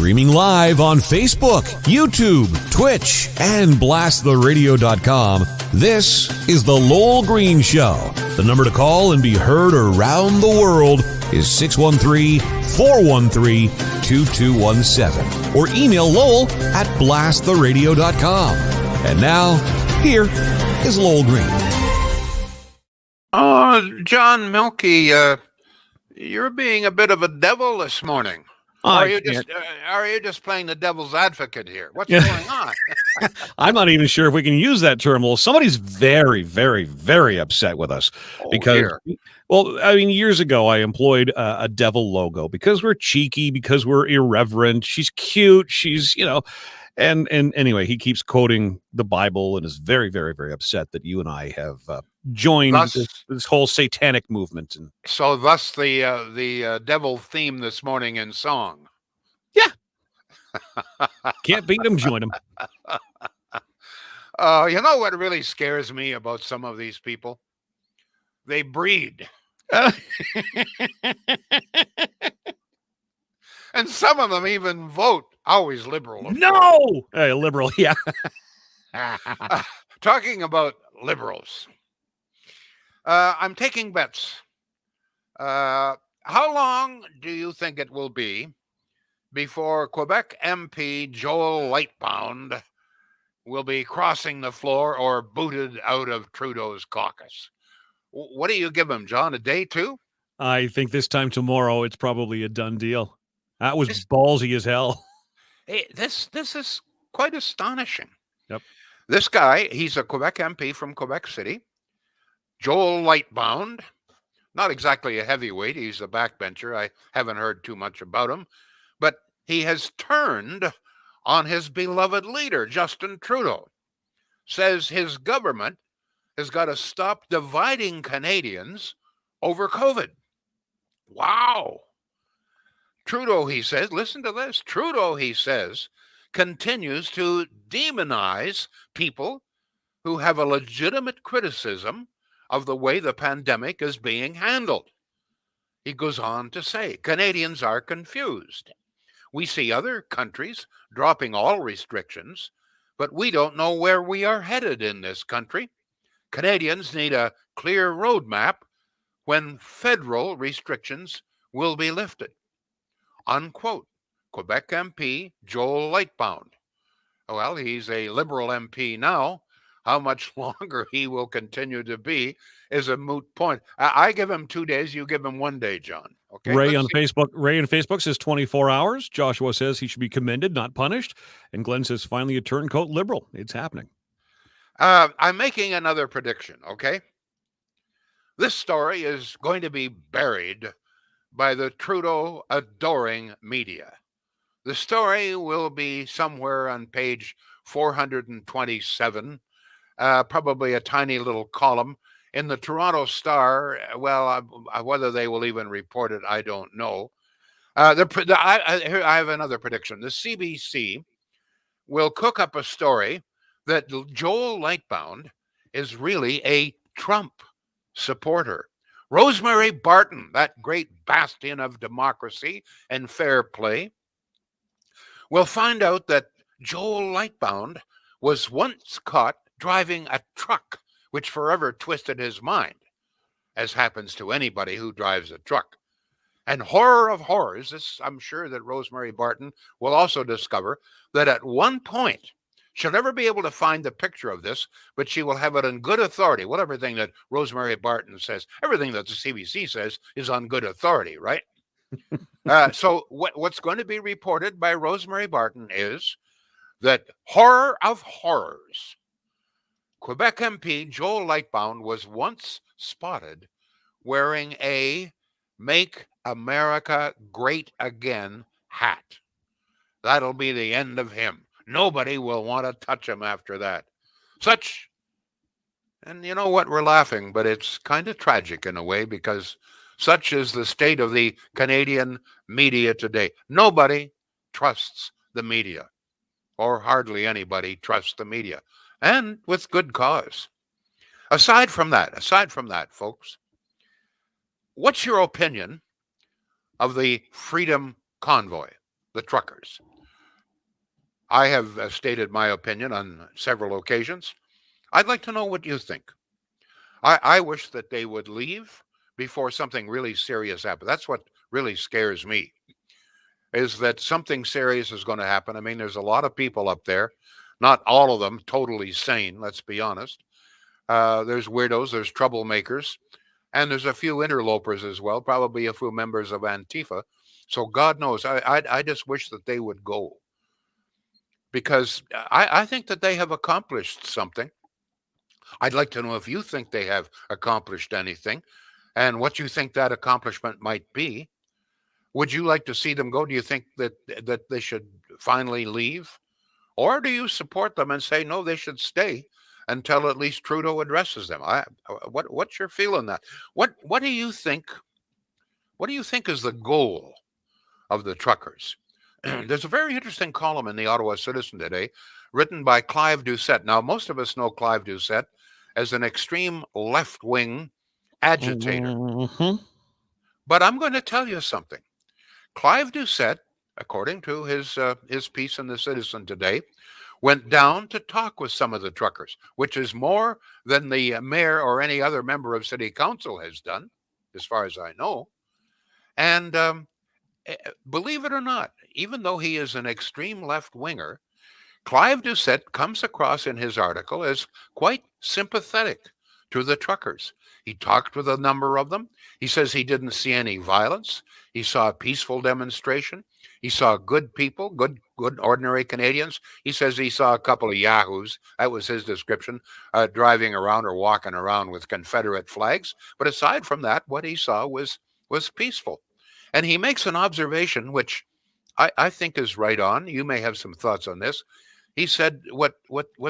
Streaming live on Facebook, YouTube, Twitch, and blasttheradio.com, this is The Lowell Green Show. The number to call and be heard around the world is 613-413-2217. Or email Lowell at blasttheradio.com. And now, here is Lowell Green. John Milkey, you're being a bit of a devil this morning. Are you just playing the devil's advocate here? What's going on? I'm not even sure if we can use that term. Well, somebody's very, very, very upset with us because, years ago I employed a devil logo because we're cheeky, because we're irreverent. She's cute. She's, and anyway, he keeps quoting the Bible and is very, very, very upset that you and I have joined this whole satanic movement. And so thus the devil theme this morning in song. Yeah. Can't beat him, join him. You know what really scares me about some of these people? They breed. And some of them even vote. Always liberal. No! Liberal, yeah. Talking about liberals. I'm taking bets. How long do you think it will be before Quebec MP Joel Lightbound will be crossing the floor or booted out of Trudeau's caucus? What do you give him, John? A day, two? I think this time tomorrow it's probably a done deal. That was ballsy as hell. Hey, this is quite astonishing. Yep. This guy, he's a Quebec MP from Quebec City. Joel Lightbound, not exactly a heavyweight. He's a backbencher. I haven't heard too much about him. But he has turned on his beloved leader, Justin Trudeau. Says his government has got to stop dividing Canadians over COVID. Wow. Trudeau, he says, listen to this. Trudeau, he says, continues to demonize people who have a legitimate criticism of the way the pandemic is being handled. He goes on to say, Canadians are confused. We see other countries dropping all restrictions, but we don't know where we are headed in this country. Canadians need a clear roadmap when federal restrictions will be lifted. Unquote. Quebec MP Joel Lightbound. Well, he's a Liberal MP now. How much longer he will continue to be is a moot point. I give him 2 days. You give him 1 day, John. Okay. Ray on Facebook says 24 hours. Joshua says he should be commended, not punished. And Glenn says finally a turncoat Liberal. It's happening. I'm making another prediction. Okay. This story is going to be buried by the Trudeau adoring media. The story will be somewhere on page 427, probably a tiny little column in the Toronto Star. Well, whether they will even report it, I don't know. I have another prediction. The CBC will cook up a story that Joel Lightbound is really a Trump supporter. Rosemary Barton, that great bastion of democracy and fair play, will find out that Joel Lightbound was once caught driving a truck, which forever twisted his mind, as happens to anybody who drives a truck. And horror of horrors, I'm sure that Rosemary Barton will also discover that at one point, she'll never be able to find the picture of this, but she will have it on good authority. Well, everything that Rosemary Barton says, everything that the CBC says is on good authority, right? So what's going to be reported by Rosemary Barton is that horror of horrors, Quebec MP Joel Lightbound was once spotted wearing a Make America Great Again hat. That'll be the end of him. Nobody will want to touch him after that. And you know what? We're laughing, but it's kind of tragic in a way because such is the state of the Canadian media today. Nobody trusts the media, or hardly anybody trusts the media, and with good cause. Aside from that, folks, what's your opinion of the Freedom Convoy, the truckers? I have stated my opinion on several occasions. I'd like to know what you think. I wish that they would leave before something really serious happens. That's what really scares me, is that something serious is going to happen. I mean, there's a lot of people up there, not all of them totally sane, let's be honest. There's weirdos, there's troublemakers, and there's a few interlopers as well, probably a few members of Antifa. So God knows, I just wish that they would go, because I think that they have accomplished something. I'd like to know if you think they have accomplished anything and what you think that accomplishment might be. Would you like to see them go? Do you think that they should finally leave? Or do you support them and say no, they should stay until at least Trudeau addresses them? What's your feel on that? What do you think? What do you think is the goal of the truckers? There's a very interesting column in the Ottawa Citizen today, written by Clive Doucette. Now, most of us know Clive Doucette as an extreme left-wing agitator, but I'm going to tell you something. Clive Doucette, according to his piece in the Citizen today, went down to talk with some of the truckers, which is more than the mayor or any other member of city council has done, as far as I know. And believe it or not, even though he is an extreme left-winger, Clive Doucette comes across in his article as quite sympathetic to the truckers. He talked with a number of them. He says he didn't see any violence. He saw a peaceful demonstration. He saw good people, good ordinary Canadians. He says he saw a couple of yahoos, that was his description, driving around or walking around with Confederate flags. But aside from that, what he saw was peaceful. And he makes an observation which I think is right on. You may have some thoughts on this. He said what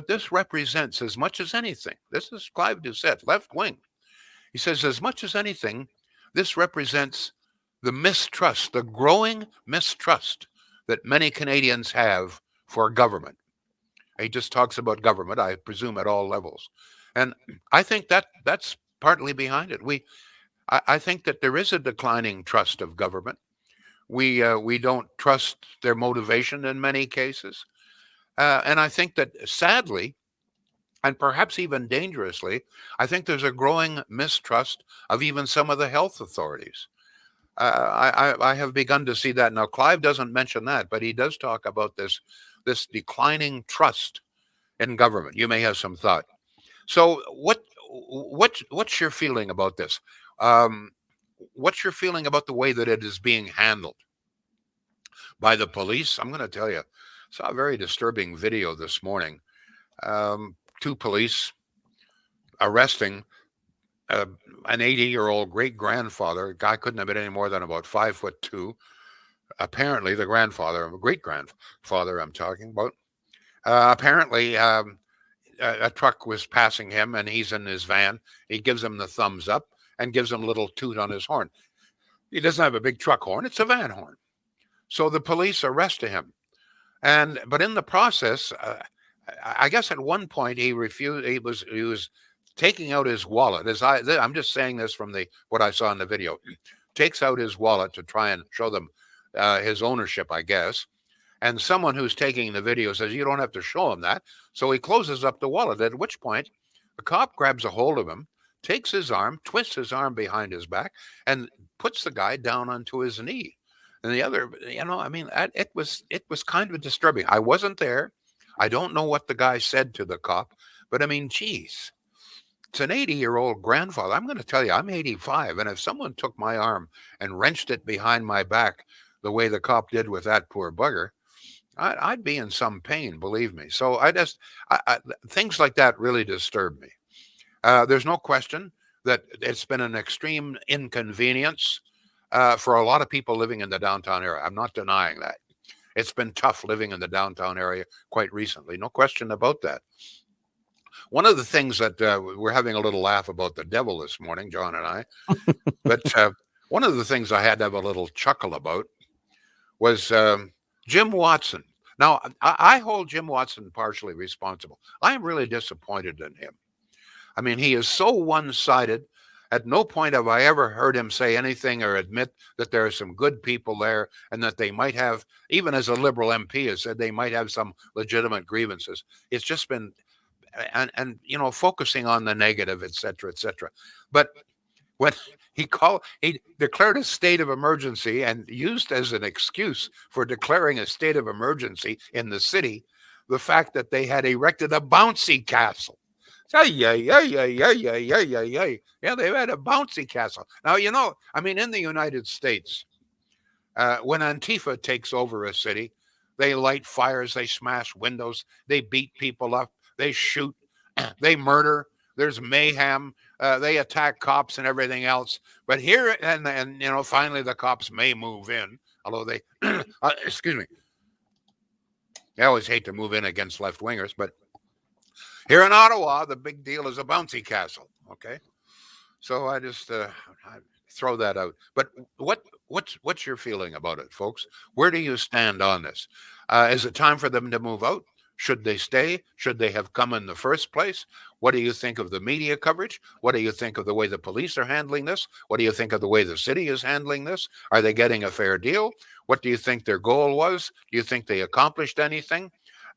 this represents as much as anything, this is Clive Doucette, left wing. He says, as much as anything, this represents the mistrust, the growing mistrust that many Canadians have for government. He just talks about government, I presume, at all levels. And I think that's partly behind it. I think that there is a declining trust of government. We don't trust their motivation in many cases. And I think that sadly, and perhaps even dangerously, I think there's a growing mistrust of even some of the health authorities. I have begun to see that now. Clive doesn't mention that, but he does talk about this declining trust in government. You may have some thought. So what's your feeling about this? What's your feeling about the way that it is being handled by the police? I'm going to tell you, I saw a very disturbing video this morning. Two police arresting an 80-year-old great-grandfather. A guy couldn't have been any more than about 5'2". Apparently, the grandfather, great-grandfather I'm talking about. Apparently, a truck was passing him, and he's in his van. He gives him the thumbs up and gives him a little toot on his horn. He doesn't have a big truck horn; it's a van horn. So the police arrested him, but in the process, I guess at one point he refused. He was taking out his wallet. I'm just saying this from what I saw in the video. Takes out his wallet to try and show them his ownership, I guess. And someone who's taking the video says, "You don't have to show him that." So he closes up the wallet. At which point, the cop grabs a hold of him, takes his arm, twists his arm behind his back, and puts the guy down onto his knee. And the other, it was kind of disturbing. I wasn't there. I don't know what the guy said to the cop, but I mean, geez, it's an 80-year-old grandfather. I'm going to tell you, I'm 85, and if someone took my arm and wrenched it behind my back the way the cop did with that poor bugger, I'd be in some pain, believe me. So things like that really disturb me. There's no question that it's been an extreme inconvenience for a lot of people living in the downtown area. I'm not denying that. It's been tough living in the downtown area quite recently. No question about that. One of the things that we're having a little laugh about the devil this morning, John and I, but one of the things I had to have a little chuckle about was Jim Watson. Now, I hold Jim Watson partially responsible. I am really disappointed in him. I mean, he is so one-sided. At no point have I ever heard him say anything or admit that there are some good people there and that they might have, even as a Liberal MP has said, they might have some legitimate grievances. It's just been, and focusing on the negative, et cetera, et cetera. But when he declared a state of emergency and used as an excuse for declaring a state of emergency in the city the fact that they had erected a bouncy castle. Yeah, they've had a bouncy castle. Now, in the United States, when Antifa takes over a city, they light fires, they smash windows, they beat people up, they shoot, they murder, there's mayhem, they attack cops and everything else. But here, and finally the cops may move in, although they, excuse me, I always hate to move in against left-wingers, but here in Ottawa, the big deal is a bouncy castle, okay? So I just I throw that out. But what's your feeling about it, folks? Where do you stand on this? Is it time for them to move out? Should they stay? Should they have come in the first place? What do you think of the media coverage? What do you think of the way the police are handling this? What do you think of the way the city is handling this? Are they getting a fair deal? What do you think their goal was? Do you think they accomplished anything?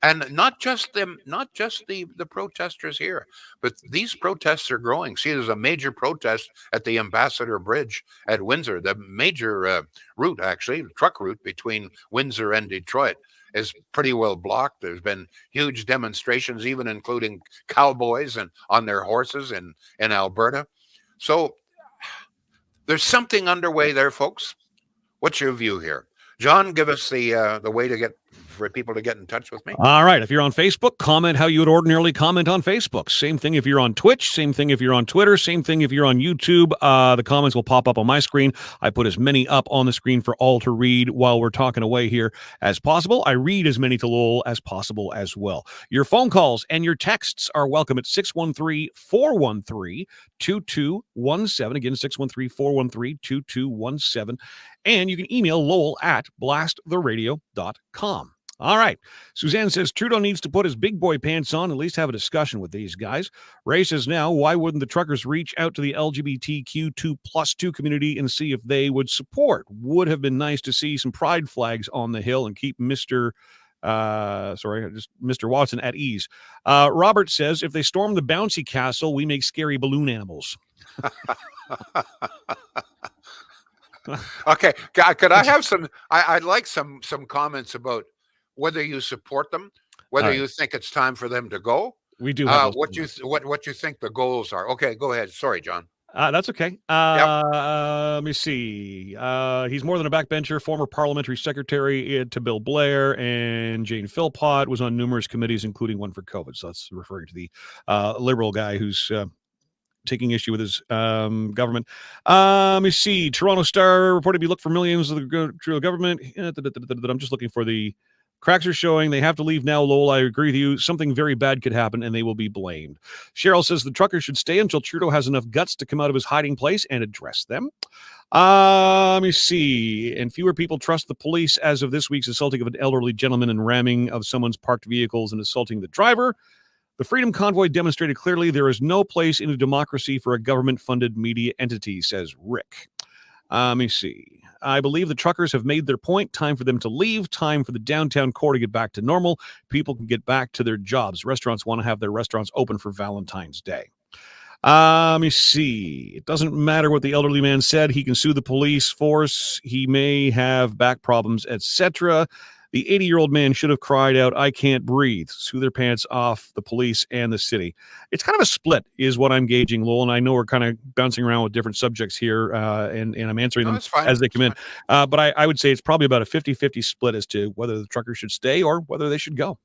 And not just them, not just the protesters here, but these protests are growing. See, there's a major protest at the Ambassador Bridge at Windsor. The major route, actually, the truck route between Windsor and Detroit is pretty well blocked. There's been huge demonstrations, even including cowboys and on their horses in Alberta. So there's something underway there, folks. What's your view here? John, give us the way to get for people to get in touch with me. All right. If you're on Facebook, comment how you would ordinarily comment on Facebook. Same thing if you're on Twitch. Same thing if you're on Twitter. Same thing if you're on YouTube. The comments will pop up on my screen. I put as many up on the screen for all to read while we're talking away here as possible. I read as many to Lowell as possible as well. Your phone calls and your texts are welcome at 613-413-2217. Again, 613-413-2217. And you can email Lowell at blasttheradio.com. All right. Suzanne says Trudeau needs to put his big boy pants on, at least have a discussion with these guys. Ray says now, why wouldn't the truckers reach out to the LGBTQ2+2 community and see if they would support? Would have been nice to see some pride flags on the hill and keep Mr. Watson at ease. Robert says if they storm the bouncy castle, we make scary balloon animals. Okay. Could I have some, I'd like some comments about whether you support them, whether you think it's time for them to go. We do have what you think the goals are. Okay, go ahead. Sorry, John. That's okay. Let me see. He's more than a backbencher, former parliamentary secretary to Bill Blair, and Jane Philpott was on numerous committees, including one for COVID. So that's referring to the Liberal guy who's taking issue with his government. Let me see. Toronto Star reported to look for millions of the Trudeau government. I'm just looking for the cracks are showing. They have to leave now, Lowell. I agree with you. Something very bad could happen, and they will be blamed. Cheryl says the truckers should stay until Trudeau has enough guts to come out of his hiding place and address them. Let me see. And fewer people trust the police as of this week's assaulting of an elderly gentleman and ramming of someone's parked vehicles and assaulting the driver. The Freedom Convoy demonstrated clearly there is no place in a democracy for a government-funded media entity, says Rick. Let me see. I believe the truckers have made their point. Time for them to leave. Time for the downtown core to get back to normal. People can get back to their jobs. Restaurants want to have their restaurants open for Valentine's Day. Let me see. It doesn't matter what the elderly man said. He can sue the police force. He may have back problems, etc. The 80-year-old man should have cried out, "I can't breathe." Sue their pants off, the police and the city. It's kind of a split is what I'm gauging, Lowell, and I know we're kind of bouncing around with different subjects here, and I'm answering them as they come in. But I would say it's probably about a 50-50 split as to whether the truckers should stay or whether they should go.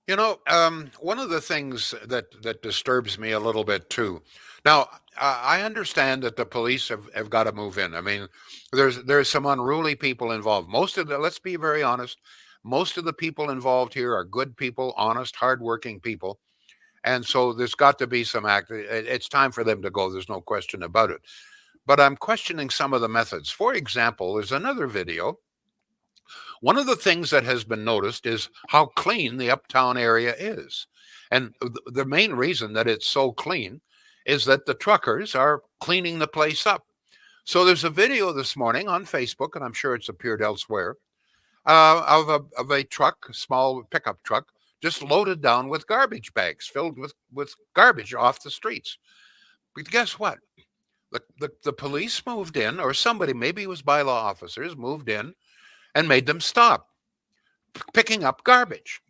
One of the things that disturbs me a little bit too. Now, I understand that the police have got to move in. I mean, there's some unruly people involved. Let's be very honest, most of the people involved here are good people, honest, hardworking people. And so there's got to be some act. It's time for them to go. There's no question about it. But I'm questioning some of the methods. For example, there's another video. One of the things that has been noticed is how clean the uptown area is. And the main reason that it's so clean is that the truckers are cleaning the place up. So there's a video this morning on Facebook, and I'm sure it's appeared elsewhere, of a truck, a small pickup truck, just loaded down with garbage bags filled with garbage off the streets. But guess what? The police moved in, or somebody, maybe it was bylaw officers, moved in and made them stop picking up garbage.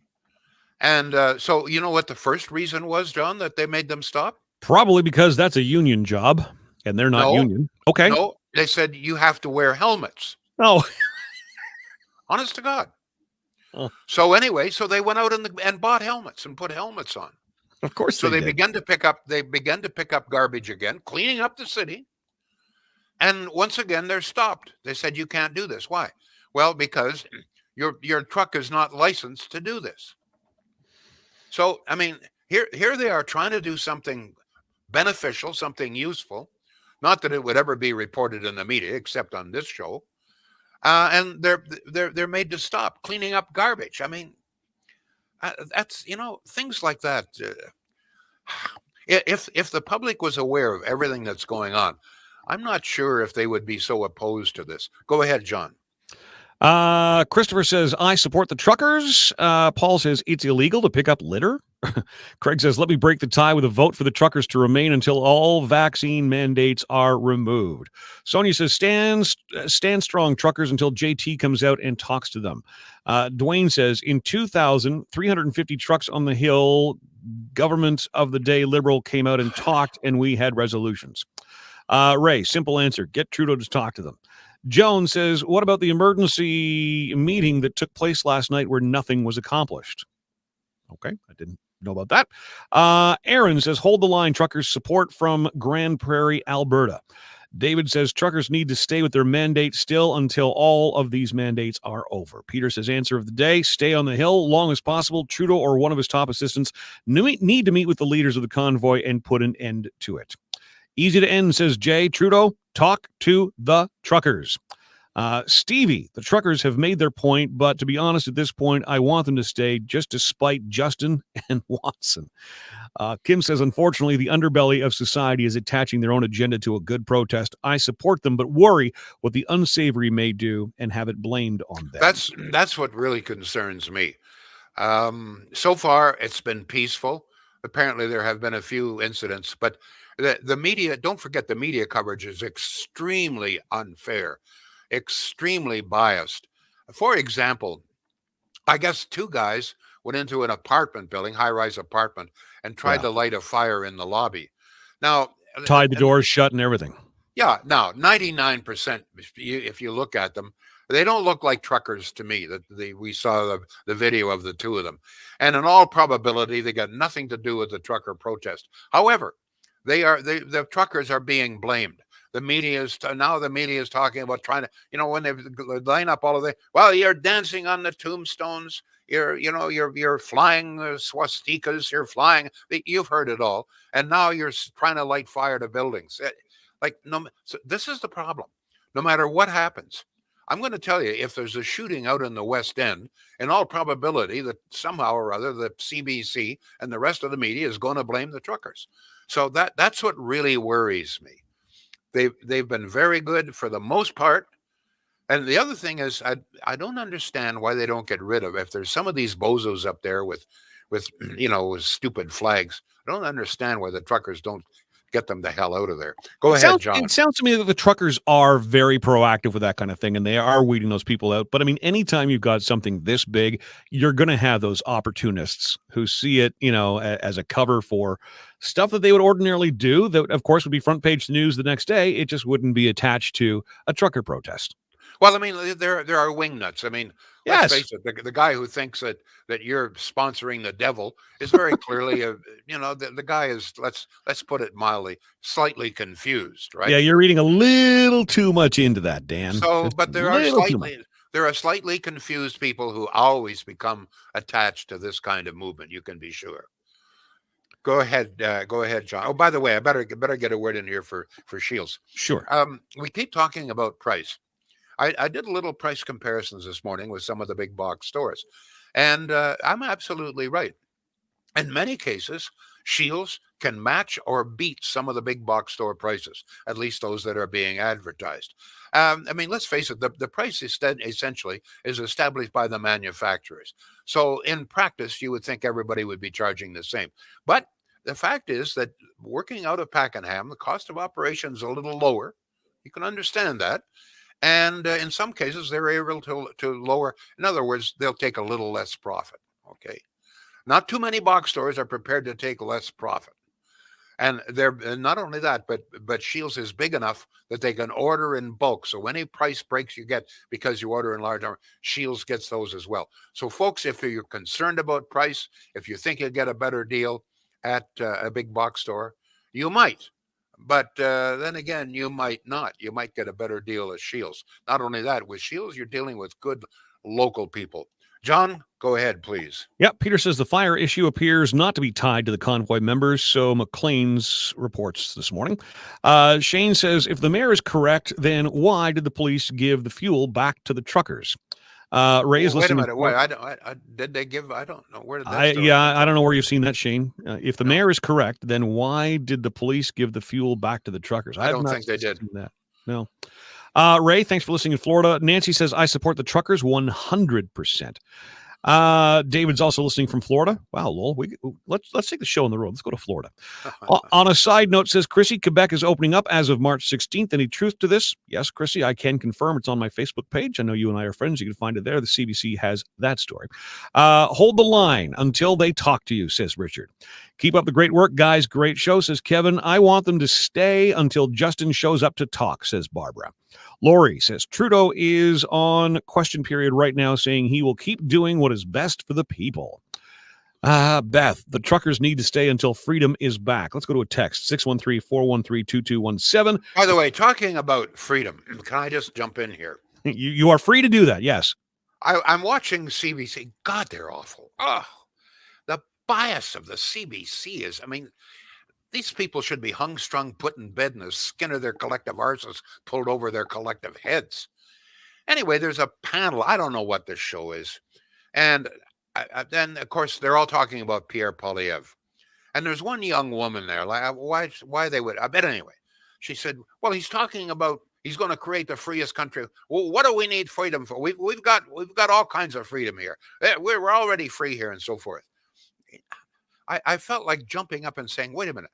And so you know what the first reason was, John, that they made them stop? Probably because that's a union job, and they're not union. Okay. No, they said you have to wear helmets. Oh. Honest to God. Oh. So anyway, so they went out and bought helmets and put helmets on. Of course. So they began to pick up garbage again, cleaning up the city. And once again, they're stopped. They said, you can't do this. Why? Well, because your truck is not licensed to do this. So, I mean, here they are trying to do something beneficial, something useful. Not that it would ever be reported in the media, except on this show. And they're made to stop cleaning up garbage. I mean, that's, things like that. If the public was aware of everything that's going on, I'm not sure if they would be so opposed to this. Go ahead, John. Christopher says, I support the truckers. Paul says, it's illegal to pick up litter. Craig says, let me break the tie with a vote for the truckers to remain until all vaccine mandates are removed. Sonia says, stand strong, truckers, until JT comes out and talks to them. Dwayne says, in 2000, 350 trucks on the Hill, government of the day Liberal came out and talked, and we had resolutions. Ray, simple answer, get Trudeau to talk to them. Joan says, what about the emergency meeting that took place last night where nothing was accomplished? Okay, I didn't know about that. Aaron says, hold the line, truckers, support from Grand Prairie, Alberta. David says, truckers need to stay with their mandate still until all of these mandates are over. Peter says, answer of the day, stay on the Hill long as possible. Trudeau or one of his top assistants need to meet with the leaders of the convoy and put an end to it. Easy to end, says Jay. Trudeau, talk to the truckers. Stevie, the truckers have made their point, but to be honest, at this point, I want them to stay just to spite Justin and Watson. Kim says, unfortunately, the underbelly of society is attaching their own agenda to a good protest. I support them, but worry what the unsavory may do and have it blamed on them. That's what really concerns me. So far, it's been peaceful. Apparently, there have been a few incidents, but the media, don't forget, the media coverage is extremely unfair, extremely biased. For example, I guess two guys went into an apartment building, high-rise apartment, and tried to light a fire in the lobby. Now, tied the doors shut and everything. Yeah. Now, 99%, if you look at them, they don't look like truckers to me. We saw the video of the two of them. And in all probability, they got nothing to do with the trucker protest. However, the truckers are being blamed. The media is talking about trying to, when they line up all of the, well, you're dancing on the tombstones. You're flying swastikas. You're flying. You've heard it all. And now you're trying to light fire to buildings. So this is the problem. No matter what happens, I'm going to tell you, if there's a shooting out in the West End, in all probability that somehow or other the CBC and the rest of the media is going to blame the truckers. So that's what really worries me. They've been very good for the most part. And the other thing is, I don't understand why they don't get rid of, if there's some of these bozos up there with stupid flags. I don't understand why the truckers don't get them the hell out of there. Go ahead, John. It sounds to me that the truckers are very proactive with that kind of thing, and they are weeding those people out. But I mean, anytime you've got something this big, you're going to have those opportunists who see it, as a cover for stuff that they would ordinarily do. That, of course, would be front page news the next day. It just wouldn't be attached to a trucker protest. Well, I mean, there are wingnuts. I mean, let's face it, the guy who thinks that you're sponsoring the devil is very clearly the guy is, let's put it mildly, slightly confused, right? Yeah, you're reading a little too much into that, Dan. So, but there are slightly confused people who always become attached to this kind of movement. You can be sure. Go ahead, John. Oh, by the way, I better get a word in here for Shields. Sure. We keep talking about price. I did a little price comparisons this morning with some of the big box stores. And I'm absolutely right. In many cases, Shields can match or beat some of the big box store prices, at least those that are being advertised. I mean, let's face it, the price is essentially is established by the manufacturers. So in practice, you would think everybody would be charging the same. But the fact is that working out of Pakenham, the cost of operation is a little lower. You can understand that. And in some cases, they're able to lower. In other words, they'll take a little less profit. Okay. Not too many box stores are prepared to take less profit. And they're not only that, but Shields is big enough that they can order in bulk. So any price breaks you get because you order in large number, Shields gets those as well. So folks, if you're concerned about price, if you think you'll get a better deal at a big box store, you might. But then again, you might not. You might get a better deal at Shields. Not only that, with Shields, you're dealing with good local people. John, go ahead, please. Yep, Peter says the fire issue appears not to be tied to the convoy members, so McLean's reports this morning. Shane says, if the mayor is correct, then why did the police give the fuel back to the truckers? Ray is listening. Wait a minute. Did they give? I don't know. Where did that I don't know where you've seen that, Shane. If the mayor is correct, then why did the police give the fuel back to the truckers? I don't think they did. That. No. Ray, thanks for listening in Florida. Nancy says, I support the truckers 100%. David's also listening from Florida. Wow, Lowell, let's take the show on the road. Let's go to Florida. On a side note, says Chrissy, Quebec is opening up as of March 16th. Any truth to this? Yes, Chrissy, I can confirm. It's on my Facebook page. I know you and I are friends. You can find it there. The CBC has that story. Hold the line until they talk to you, says Richard. Keep up the great work, guys. Great show, says Kevin. I want them to stay until Justin shows up to talk, says Barbara. Lori says Trudeau is on question period right now, saying he will keep doing what is best for the people. Beth, the truckers need to stay until freedom is back. Let's go to a text, 613-413-2217. By the way, talking about freedom, can I just jump in here? You are free to do that, yes. I'm watching CBC. God, they're awful. Oh, the bias of the CBC is, I mean, these people should be hung, strung, put in bed, and the skin of their collective arses pulled over their collective heads. Anyway, there's a panel. I don't know what this show is. And then, of course, they're all talking about Pierre Poilievre. And there's one young woman there. Like, why they would. I bet anyway. She said, well, he's talking about he's going to create the freest country. Well, what do we need freedom for? We've got all kinds of freedom here. We're already free here and so forth. I felt like jumping up and saying, wait a minute.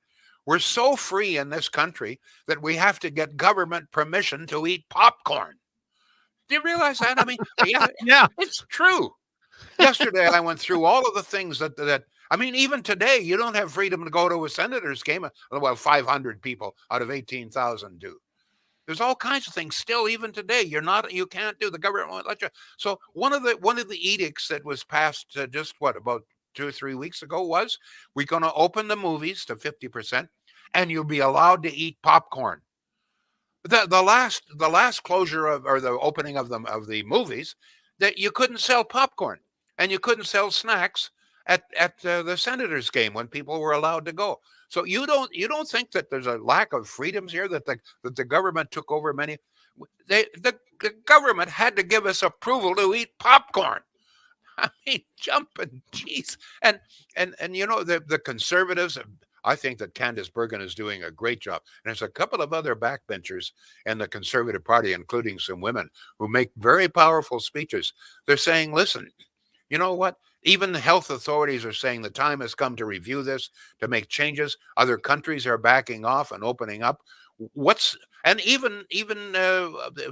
We're so free in this country that we have to get government permission to eat popcorn. Do you realize that? I mean, yeah, it's true. Yesterday, I went through all of the things that I mean, even today, you don't have freedom to go to a Senators game. Well, 500 people out of 18,000 do. There's all kinds of things still, even today. You can't do. The government won't let you. So one of the edicts that was passed just about 2 or 3 weeks ago was we're going to open the movies to 50%, and you'll be allowed to eat popcorn. The last closure or the opening of the movies, that you couldn't sell popcorn and you couldn't sell snacks at the Senators game when people were allowed to go. So you don't think that there's a lack of freedoms here, that the government took over many. The government had to give us approval to eat popcorn. I mean, jumping, jeez. And you know, the conservatives, I think that Candace Bergen is doing a great job. And there's a couple of other backbenchers in the Conservative Party, including some women, who make very powerful speeches. They're saying, listen, you know what? Even the health authorities are saying the time has come to review this, to make changes. Other countries are backing off and opening up. And even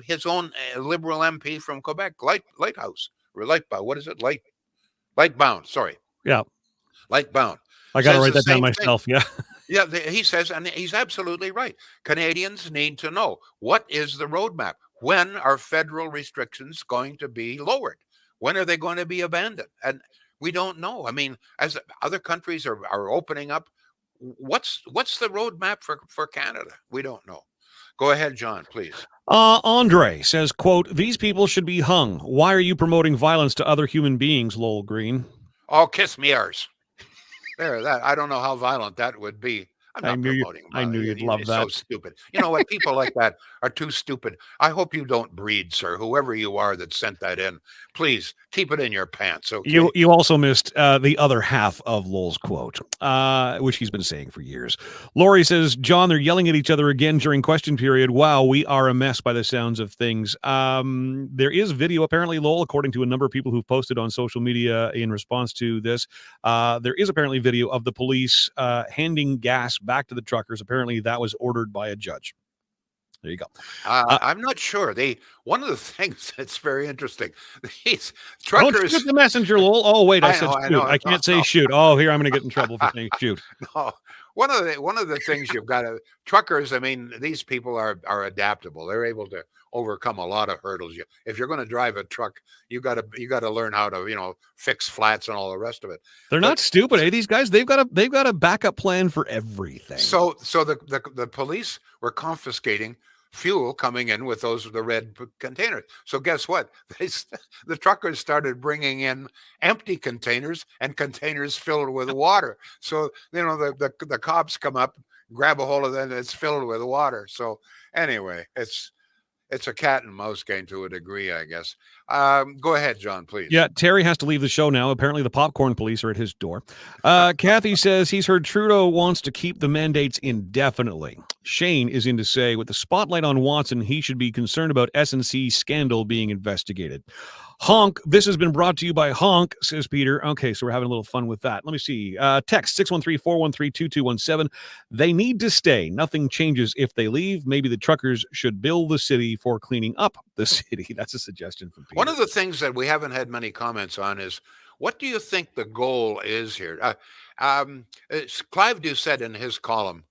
his own Liberal MP from Quebec, Lighthouse. Or Lightbound. What is it? Lightbound. Sorry. Yeah. Lightbound. I got to write that down myself. Yeah. Yeah. He says, and he's absolutely right. Canadians need to know, what is the roadmap? When are federal restrictions going to be lowered? When are they going to be abandoned? And we don't know. I mean, as other countries are opening up, what's the roadmap for Canada? We don't know. Go ahead, John, please. Andre says, quote, these people should be hung. Why are you promoting violence to other human beings, Lowell Green? Oh, kiss me arse. There, that I don't know how violent that would be. I'm not promoting. I knew you'd love It's that. so stupid. You know what? People like that are too stupid. I hope you don't breed, sir. Whoever you are that sent that in, please keep it in your pants. Okay. You also missed the other half of Lowell's quote, which he's been saying for years. Lori says, John, they're yelling at each other again during question period. Wow, we are a mess by the sounds of things. There is video, apparently, Lowell, according to a number of people who've posted on social media in response to this. There is apparently video of the police handing gas back to the truckers. Apparently, that was ordered by a judge. There you go. I'm not sure. One of the things that's very interesting, these truckers. Don't shoot the messenger, Lowell. Oh, wait, I said know, shoot. I know. I can't say shoot. Oh, here I'm going to get in trouble for saying shoot. No, one of the things you've got to truckers. I mean, these people are adaptable. They're able to overcome a lot of hurdles. If you're going to drive a truck, you got to learn how to fix flats and all the rest of it. They're not stupid, eh? These guys, they've got a backup plan for everything. So the police were confiscating fuel coming in with the red containers. So guess what? The truckers started bringing in empty containers and containers filled with water. So the cops come up, grab a hold of that, and it's filled with water. So anyway, it's a cat and mouse game to a degree, I guess. Go ahead, John, please. Yeah, Terry has to leave the show now. Apparently, the popcorn police are at his door. Kathy says he's heard Trudeau wants to keep the mandates indefinitely. Shane is in to say, with the spotlight on Watson, he should be concerned about S&C scandal being investigated. Honk, this has been brought to you by Honk, says Peter. Okay, so we're having a little fun with that. Let me see. Text 613-413-2217. They need to stay. Nothing changes if they leave. Maybe the truckers should bill the city for cleaning up the city. That's a suggestion from Peter. One of the things that we haven't had many comments on is, what do you think the goal is here? Clive Doucette in his column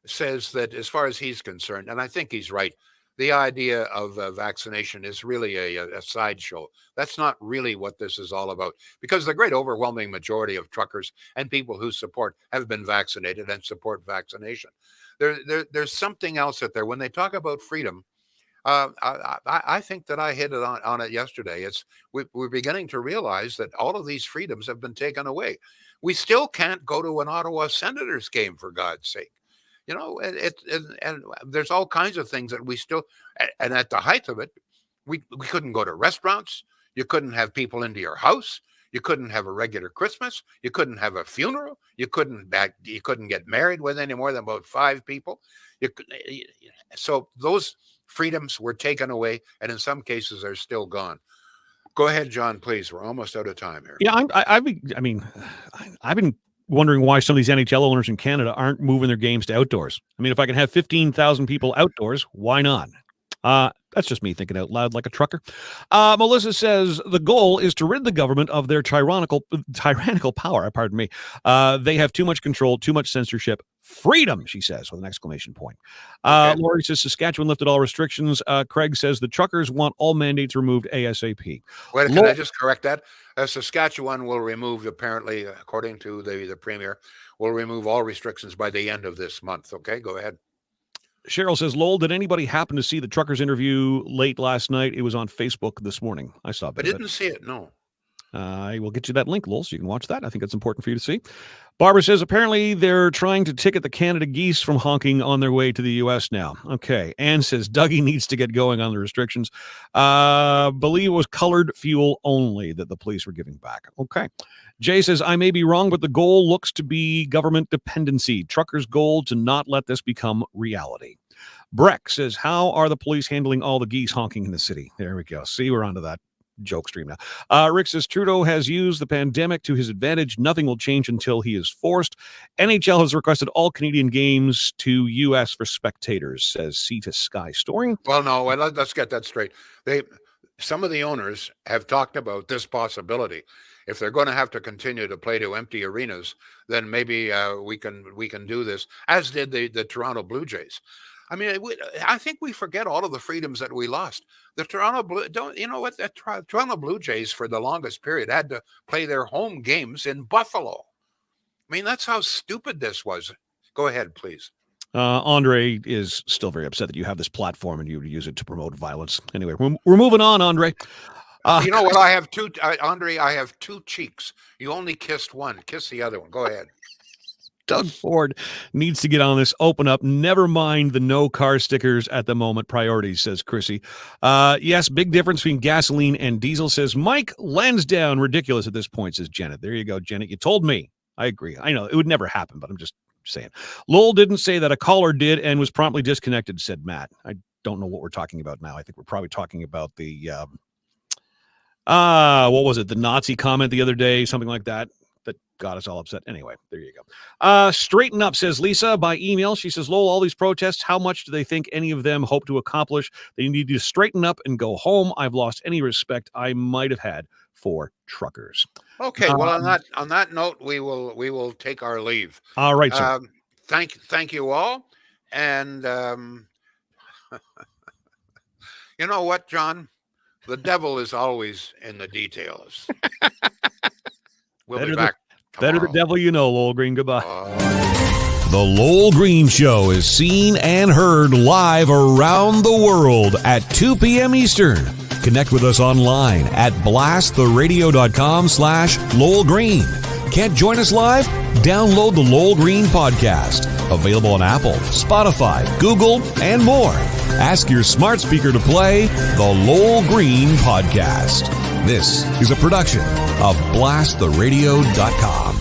says that as far as he's concerned, and I think he's right, the idea of vaccination is really a sideshow. That's not really what this is all about, because the great overwhelming majority of truckers and people who have been vaccinated and support vaccination. There's something else out there. When they talk about freedom, I think that I hit it on it yesterday. We're beginning to realize that all of these freedoms have been taken away. We still can't go to an Ottawa Senators game, for God's sake. And there's all kinds of things that we still, and at the height of it, we couldn't go to restaurants. You couldn't have people into your house. You couldn't have a regular Christmas. You couldn't have a funeral. You couldn't get married with any more than about 5 people. So those freedoms were taken away, and in some cases are still gone. Go ahead, John, please. We're almost out of time here. Yeah, I've been wondering why some of these NHL owners in Canada aren't moving their games to outdoors. I mean, if I can have 15,000 people outdoors, why not? That's just me thinking out loud like a trucker. Melissa says the goal is to rid the government of their tyrannical power. Pardon me. They have too much control, too much censorship. Freedom, she says, with an exclamation point. Okay. Lori says Saskatchewan lifted all restrictions. Craig says the truckers want all mandates removed ASAP. Wait, can I just correct that? Saskatchewan will remove, apparently, according to the premier, will remove all restrictions by the end of this month. Okay, go ahead. Cheryl says, Lowell, did anybody happen to see the truckers interview late last night? It was on Facebook this morning. I saw it. I didn't see it, no. I will get you that link, Lowell, so you can watch that. I think that's important for you to see. Barbara says, apparently they're trying to ticket the Canada geese from honking on their way to the U.S. now. Okay. Ann says, Dougie needs to get going on the restrictions. Believe it was colored fuel only that the police were giving back. Okay. Jay says, I may be wrong, but the goal looks to be government dependency. Truckers' goal to not let this become reality. Breck says, how are the police handling all the geese honking in the city? There we go. See, we're onto that joke stream now. Rick says, Trudeau has used the pandemic to his advantage. Nothing will change until he is forced. NHL has requested all Canadian games to U.S. for spectators, says Sea to Sky Story. Well, no, let's get that straight. Some of the owners have talked about this possibility. If they're going to have to continue to play to empty arenas, then maybe we can do this, as did the Toronto Blue Jays. I mean, I think we forget all of the freedoms that we lost. The Toronto Blue Jays for the longest period had to play their home games in Buffalo. I mean, that's how stupid this was. Go ahead, please. Andre is still very upset that you have this platform and you use it to promote violence. Anyway, we're moving on, Andre. You know what? I have Andre, I have 2 cheeks. You only kissed one. Kiss the other one. Go ahead. Doug Ford needs to get on this. Open up. Never mind the no car stickers at the moment. Priorities, says Chrissy. Yes, big difference between gasoline and diesel, says Mike Lansdowne. Ridiculous at this point, says Janet. There you go, Janet. You told me. I agree. I know it would never happen, but I'm just saying. Lowell didn't say that. A caller did and was promptly disconnected, said Matt. I don't know what we're talking about now. I think we're probably talking about the, what was it? The Nazi comment the other day, something like that. That got us all upset. Anyway, there you go. Straighten up, says Lisa by email. She says, Lowell, all these protests, how much do they think any of them hope to accomplish? They need to straighten up and go home. I've lost any respect I might have had for truckers. Okay, well, on that note, we will take our leave. All right, sir. Thank you all, and you know what, John? The devil is always in the details. We'll be back tomorrow. Better the devil you know, Lowell Green. Goodbye. The Lowell Green Show is seen and heard live around the world at 2 p.m. Eastern. Connect with us online at blasttheradio.com/Lowell Green. Can't join us live? Download the Lowell Green Podcast. Available on Apple, Spotify, Google, and more. Ask your smart speaker to play the Lowell Green Podcast. This is a production of blasttheradio.com.